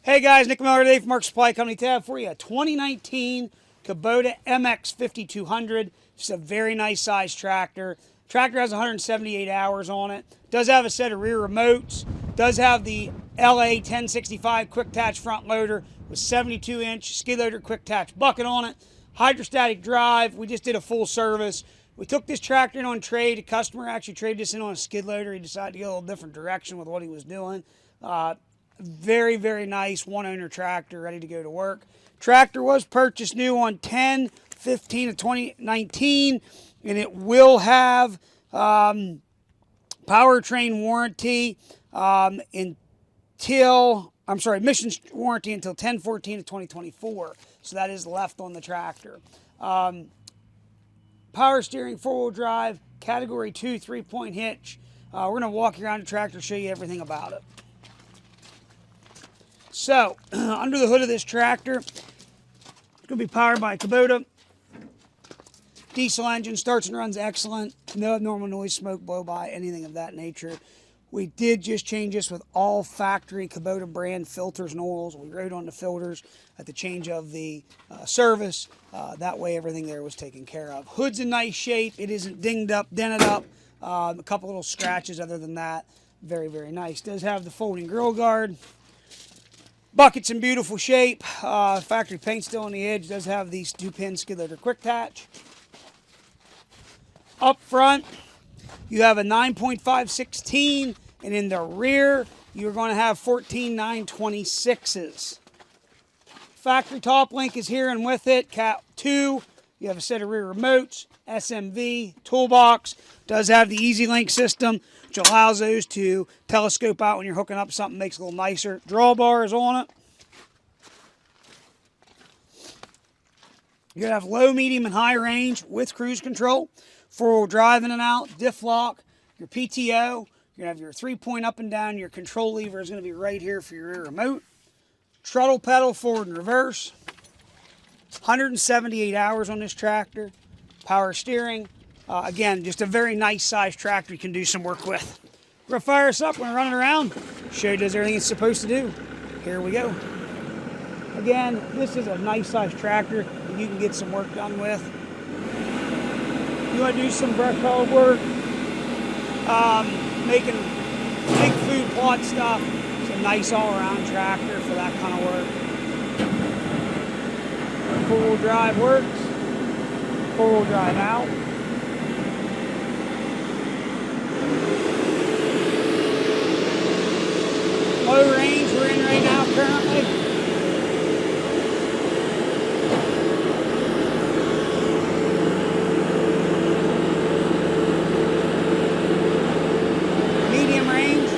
Hey guys, Nick Miller today from Mark Supply Company. Tab for you a 2019 Kubota MX5200. Just a very nice size tractor. Tractor has 178 hours on it. Does have a set of rear remotes. Does have the LA 1065 quick attach front loader with 72-inch skid loader quick attach bucket on it. Hydrostatic drive. We just did a full service. We took this tractor in on trade. A customer actually traded this in on a skid loader. He decided to go a little different direction with what he was doing. Very, very nice one-owner tractor ready to go to work. Tractor was purchased new on 10/15 of 2019, and it will have powertrain warranty emissions warranty until 10/14 of 2024. So that is left on the tractor. Power steering, four-wheel drive, category 2, 3-point hitch. We're going to walk you around the tractor, show you everything about it. So, under the hood of this tractor, it's going to be powered by a Kubota diesel engine. Starts and runs excellent. No abnormal noise, smoke, blow by, anything of that nature. We did just change this with all factory Kubota brand filters and oils. We wrote on the filters at the change of the service. That way everything there was taken care of. Hood's in nice shape. It isn't dinged up, dented up. A couple little scratches other than that. Very, very nice. Does have the folding grill guard. Bucket's in beautiful shape. Factory paint still on the edge. Does have these 2-pin skid loader quick attach. Up front, you have a 9.516, and in the rear, you're going to have 14 926s. Factory top link is here and with it. Cat 2. You have a set of rear remotes, SMV, toolbox. Does have the Easy Link system, which allows those to telescope out when you're hooking up something, makes it a little nicer. Drawbar is on it. You're going to have low, medium, and high range with cruise control. Four-wheel drive in and out, diff lock, your PTO. You're going to have your 3-point up and down. Your control lever is going to be right here for your rear remote. Throttle pedal, forward and reverse. 178 hours on this tractor. Power steering. Again, just a very nice size tractor you can do some work with. We're going to fire us up. We're going to run it around. Show you it does everything it's supposed to do. Here we go. Again, this is a nice size tractor that you can get some work done with. You want to do some brush hog work, making big food plot stuff. It's a nice all-around tractor for that kind of work. Four-wheel drive works. Four-wheel drive out. Low range we're in right now currently. Medium range.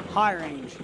High range.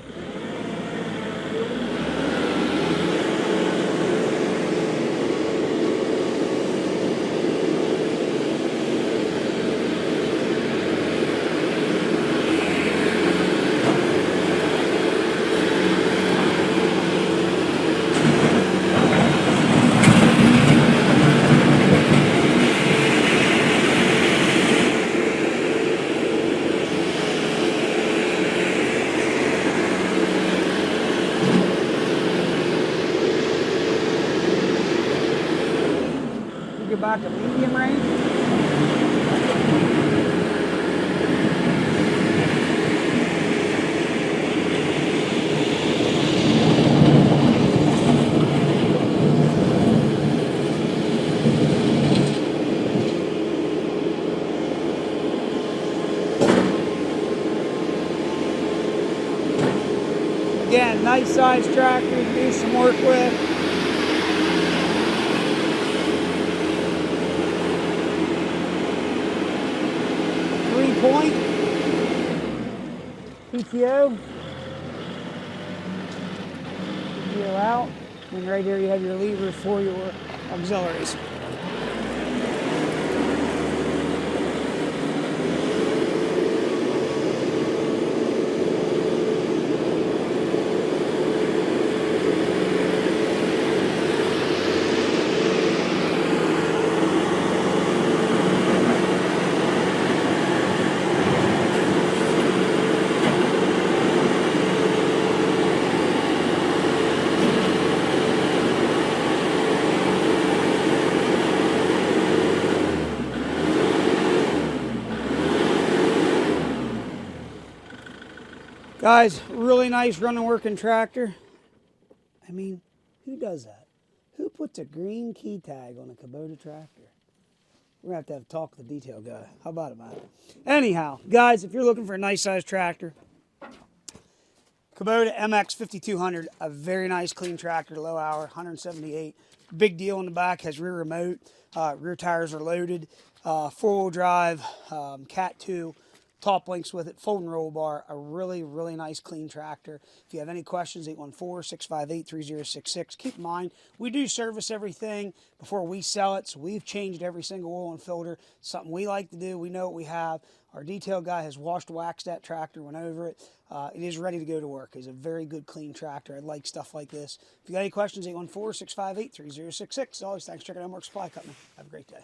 Get back to medium range. Again, nice size tractor to do some work with. Point, PTO out, and right here you have your lever for your auxiliaries. Guys, really nice running working tractor. I mean, who does that? Who puts a green key tag on a Kubota tractor? We're going to have a talk with the detail guy. How about it, man? Anyhow, guys, if you're looking for a nice size tractor, Kubota MX5200, a very nice clean tractor, low hour, 178. Big deal in the back, has rear remote, rear tires are loaded, four-wheel drive, Cat 2, top links with it, folding roll bar, a really, really nice clean tractor. If you have any questions, 814-658-3066. Keep in mind, we do service everything before we sell it, so we've changed every single oil and filter. Something we like to do. We know what we have. Our detail guy has washed, waxed that tractor, went over it. It is ready to go to work. It's a very good, clean tractor. I like stuff like this. If you got any questions, 814-658-3066. As always, thanks for checking out Mark Supply Company. Have a great day.